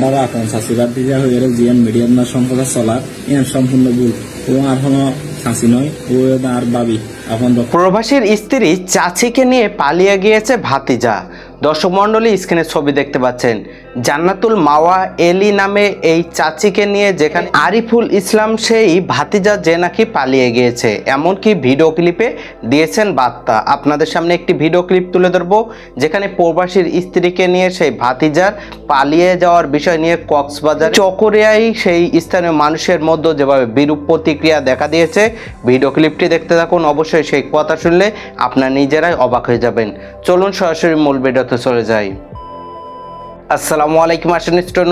আরা এখন চাষিবাদ দিয়ে হয়ে জিয়ান মিডিয়াম না সম্পর্ক চলা ইয়ান সম্পূর্ণ ভুল ও আর কোনো চাষি নয় ও আর বাবি এখন। প্রবাসীর স্ত্রী চাচিকে নিয়ে পালিয়ে গিয়েছে ভাতিজা। দর্শক মণ্ডলী, স্ক্রিনে ছবি দেখতে পাচ্ছেন। জান্নাতুল মাওয়া এলি নামে এই চাচিকে নিয়ে যেখানে আরিফুল ইসলাম সেই ভাতিজা যে নাকি পালিয়ে গিয়েছে, এমনকি ভিডিও ক্লিপে দিয়েছেন বার্তা। আপনাদের সামনে একটি ভিডিও ক্লিপ তুলে ধরবো যেখানে প্রবাসীর স্ত্রীকে নিয়ে সেই ভাতিজার পালিয়ে যাওয়ার বিষয় নিয়ে কক্সবাজার চকরিয়ায় সেই স্থানীয় মানুষের মধ্যে যেভাবে বিরূপ প্রতিক্রিয়া দেখা দিয়েছে, ভিডিও ক্লিপটি দেখতে থাকুন। অবশ্যই সেই কথা শুনলে আপনারা নিজেরাই অবাক হয়ে যাবেন। চলুন সরাসরি মূল ভিডিওতে চলে যাই। আসসালামু আলাইকুম,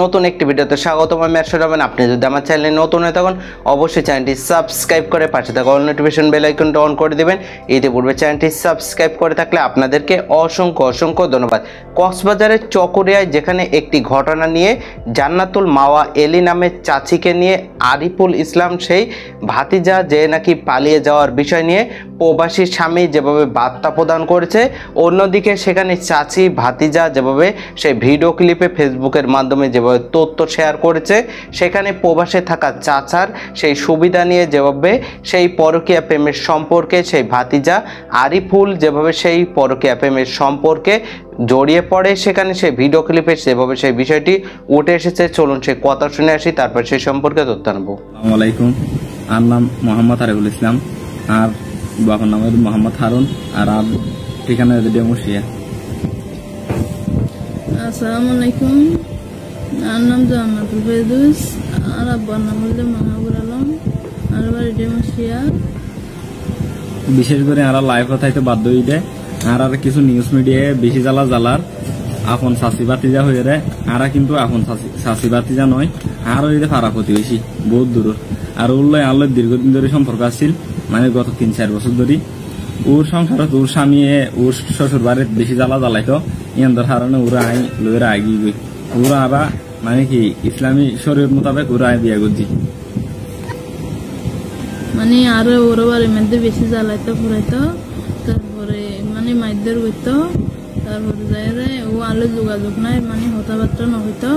নতুন একটি ভিডিওতে স্বাগতম। আমি আশা রাখবেন আপনি যদি আমার চ্যানেলে নতুন হয়ে থাকুন অবশ্যই চ্যানেলটি সাবস্ক্রাইব করে পাশে থাকা অল নোটিফিকেশন বেল আইকনটা অন করে দিবেন। ইতিপূর্বে চ্যানেলটি সাবস্ক্রাইব করে থাকলে আপনাদেরকে অসংখ্য অসংখ্য ধন্যবাদ। কক্সবাজারের চকরিয়ায় যেখানে একটি ঘটনা নিয়ে জান্নাতুল মাওয়া এলি নামের চাচিকে নিয়ে আরিফুল ইসলাম সেই ভাতিজা যে নাকি পালিয়ে যাওয়ার বিষয় নিয়ে প্রবাসী স্বামী যেভাবে বার্তা প্রদান করেছে, অন্যদিকে সেখানে চাচি ভাতিজা যেভাবে সেই ভিডিও ক্লিপে ফেসবুকের মাধ্যমে যেভাবে তথ্য শেয়ার করেছে, সেখানে প্রবাসে থাকা চাচার সেই সুবিধা নিয়ে যেভাবে সেই পরকীয়া প্রেমের সম্পর্কে সেই ভাতিজা আরিফুল যেভাবে সেই পরকীয়া প্রেমের সম্পর্কে জড়িয়ে পড়ে, সেখানে সেই ভিডিও ক্লিপে যেভাবে সেই বিষয়টি উঠে এসেছে। চলুন সেই কথা শুনে আসি, তারপর সেই সম্পর্কে তথ্য নেব। আসসালামু আলাইকুম, আর নাম মোহাম্মদ আরিফুল ইসলাম, আর বাবার নাম মোহাম্মদ হারুন, আর ঠিকানা মুর্শিয়া। আসসালামু আলাইকুম, আর নাম জান্নাতুল ফেরদৌস, আর আব্বার নাম হলো মাহবুব আলম, আর বাড়ি মুর্শিয়া। বিশেষ করে আর লাইভ থাইতে বাধ্য হয়ে দেয়, আর কিছু নিউজ মিডিয়ায় বেশি জ্বালার আপন চাষি বাতিজা হয়ে রে, আর কিন্তু আপন চাষি বাতিজা নয়, আর ওই ফারা প্রতিবেশী বহুত দূর। আর উল্লয় আল্লাহ দীর্ঘদিন ধরে সম্পর্ক আসছিল, মানে গত 3-4 বছর ধরে। ওর সংসারত ওর স্বামী ওর শ্বশুর বাড়ির বেশি জ্বালাইতো, ইয়াদের কারণে ওরা আই লোয়েরা আগিয়ে গই। ওরা আবার মানে কি ইসলামী শরীয়ত মোতাবেক ওরা আই বিয়া করছি, মানে আর ওর বাড়ির মধ্যে বেশি জ্বালাইতো ফুরাইতো, তারপরে মানে মাইদের হইতো, তারপরে যাই রে ও আলো যোগাযোগ নাই, মানে কথাবার্তা নহইতো।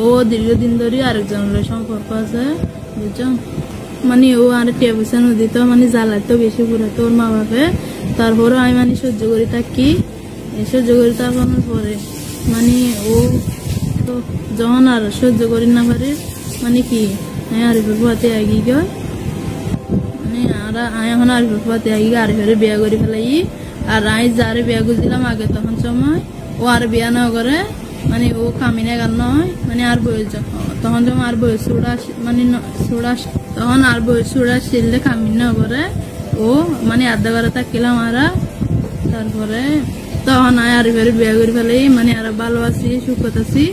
ও দীর্ঘদিন ধরে আরেকজনের সম্পর্ক আছে, বুঝছো? মানে ও আর টিয়া পয়সা নদীত মানে জ্বালাইতো বেশি ঘুরাইতো ওর মা বাপে। তারপরে আমি মানে সহ্য করি থাকি, সহ্য করি থাকানোর পরে মানে ও তো যখন আর সহ্য করি না পারে, মানে কি আরিফের ফুয়াতে আগিয়ে গয়, মানে আর এখন আরিফের ফুয়াতে আগিয়ে আরিফের বিয়া করে ফেলাই। আর আমি যারে বিয়া করছিলাম আগে তখন সময় ও আর বিয়া না করে, মানে ও কামিনে গান নয়, মানে আর বয়স তখন যখন আর বয়স মানে তখন আর বয়স শিললে কামিন না করে ও, মানে আধা ঘরে থাকলাম আর। তারপরে তখন আর বিয়া করে ফেলাই, মানে আর ভালো আছি সুখত আছি।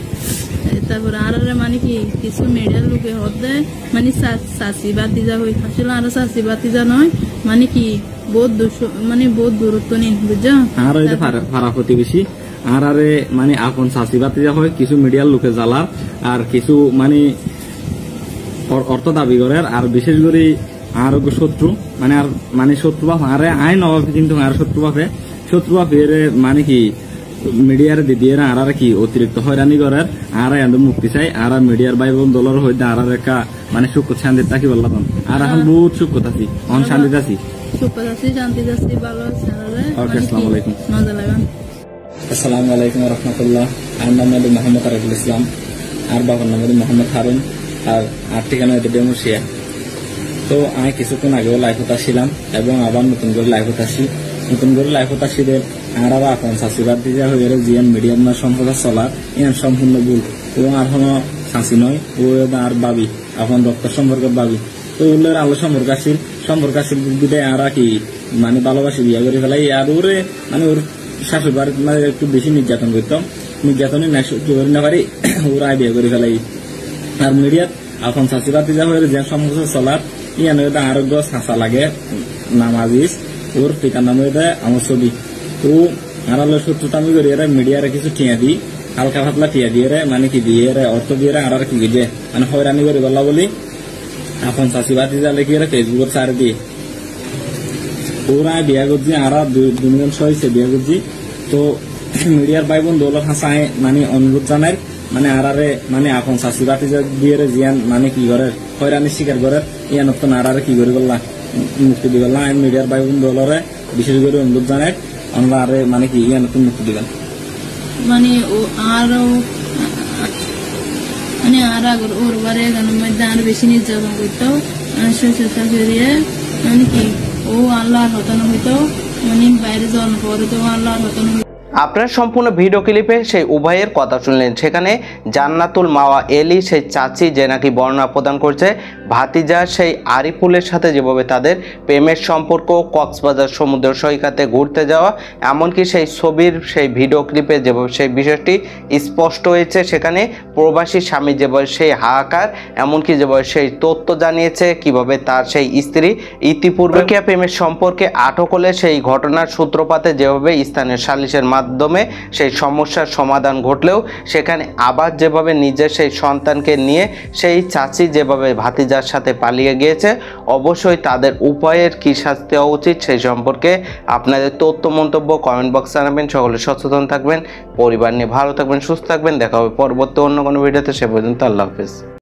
তারপরে আর মানে কি কিছু মিডিয়ার লোকে হতে মানে চাষি বাতিজা হয়ে আসলে আর চাষি বাতিজা নয়, মানে কি বহুত মানে বহুত দূরত্ব নিন, বুঝছো? আর ওই ফারা প্রতিবেশী আর আরে মানে আপন চাষি বাতিজা হয় কিছু মিডিয়ার লোকে জ্বালার, আর কিছু মানে অর্থ দাবি করে। আর বিশেষ করে আর শত্রু মানে আর মানে শত্রু বাপ আরে আইন অভাবে কিন্তু আর শত্রু বাপের মানে কি মিডিয়ার দিদিয়ে আর কি অতিরিক্ত হয়রানি করার, আর মুক্তি চাই। আর মিডিয়ার ভাই বোন দলের হইতে আর একটা মানে সুখ শান্তি থাকি বললাম, আর এখন বহুত সুখ আছি, অন শান্তি আছি, শান্তি আছি, ভালো আছে। আসসালামু আলাইকুম। আসসালামু আলাইকুম রহমতুল্লাহ। আর নাম মোহাম্মদ আরিফুল ইসলাম, আর বাবার নাম মোহাম্মদ হারুন, আর ঠিকানা মুর্শিয়া। তো আমি কিছুক্ষণ আগেও লাইফত আসছিলাম এবং আবার নতুন করে লাইফত আসি। নতুন করে লাইফত আসিলে আর আপন চাষিবাদ দিয়ে হয়ে জিয়ান মিডিয়াম না সম্পর্ক চলার ইয়ান সম্পূর্ণ ভুল ও আর কোনো চাষি নয়, ও আর বাবি আপন রক্তের সম্পর্কের বাবি। তো ওগুলোর আলো সম্পর্ক আসছিল বিদায় আর কি মানে ভালোবাসি বিয়া করে ফেলাই। আর ওরে মানে ওর শাশুড় বাড়ির মানে একটু বেশি নির্যাতন করতাম, নির্যাতনই না কি করি না পারি ওরা বিয়ে করে ফেলাই। আর মিডিয়াত এখন চাষিবাদ দিয়ে হয়ে যে সম্পর্ক চলার ইয়ান আরোগ্য চাষা লাগে নামাজিস, ওর পিতার নাম আমার ছবি। তো আর শত্রুতামি করি মিডিয়ারে কিছু টিয়া দিই, হালকা পাতলা টিয়া দিয়ে মানে কি দিয়ে অর্থ দিয়ে আর কি বুঝে মানে হয়রানি করে বললা বলি এখন চাষিবাদ দিয়ে কি ফেসবুকের চার দিয়ে ওরা বিয়া করছি, আর 2 মিলিয়ন হয়েছে বিয়া করছি। তো মিডিয়ার ভাই বোন দৌলত হাসায় মানে অনুরোধ জানাই মানে আরারে মানে আপন শাশি ভাতিজা দিয়ে জিয়ান মানে কি করে হয়রানি শিকার করে ইয়ান তো আরারে কি করে বললা মুক্তি দিবেন না মিডিয়ার ভাই বন্ধু হলরে বিশেষ করে অনুরোধ জানাই আমরা আরে মানে কি ইয়ান তো মুক্তি দিবেন মানে ও আরো মানে আর আগর ওর বারে গানের মধ্যে আর বেশি নির্যাতন করতো শ্বশুরটা ফিরিয়ে মানে কি ও আল্লাহর হতানো হইতো মানে বাইরে যাওয়ার পরে তো আল্লাহর হতানো। আপনারা সম্পূর্ণ ভিডিও ক্লিপে সেই উভয়ের কথা শুনলেন। সেখানে জান্নাতুল মাওয়া এলি সেই চাচি যে নাকি বর্ণনা প্রদান করছে ভাতিজা সেই আরিফুলের সাথে যেভাবে তাদের প্রেমের সম্পর্ক, কক্সবাজার সমুদ্র সৈকতে ঘুরতে যাওয়া, এমনকি সেই ছবির সেই ভিডিও ক্লিপে যেভাবে সেই বিষয়টি স্পষ্ট হয়েছে। সেখানে প্রবাসী স্বামী যেভাবে সেই হাহাকার, এমনকি যেভাবে সেই তথ্য জানিয়েছে কিভাবে তার সেই স্ত্রী ইতিপূর্বে প্রেমের সম্পর্কে আটক হলে সেই ঘটনার সূত্রপাতে যেভাবে স্থানীয় সালিশের মাধ্যমে সেই সমস্যার সমাধান ঘটলেও সেখানে আবার যেভাবে নিজের সেই সন্তানকে নিয়ে সেই চাচি যেভাবে ভাতিজার সাথে পালিয়ে গিয়েছে, অবশ্যই তাদের উপায়ের কি শাস্তি হওয়া উচিত সেই সম্পর্কে আপনাদের তথ্য মন্তব্য কমেন্ট বক্সে জানাবেন। সকলে সচেতন থাকবেন, পরিবার নিয়ে ভালো থাকবেন, সুস্থ থাকবেন। দেখা হবে পরবর্তী অন্য কোনো ভিডিওতে। সে পর্যন্ত আল্লাহ হাফেজ।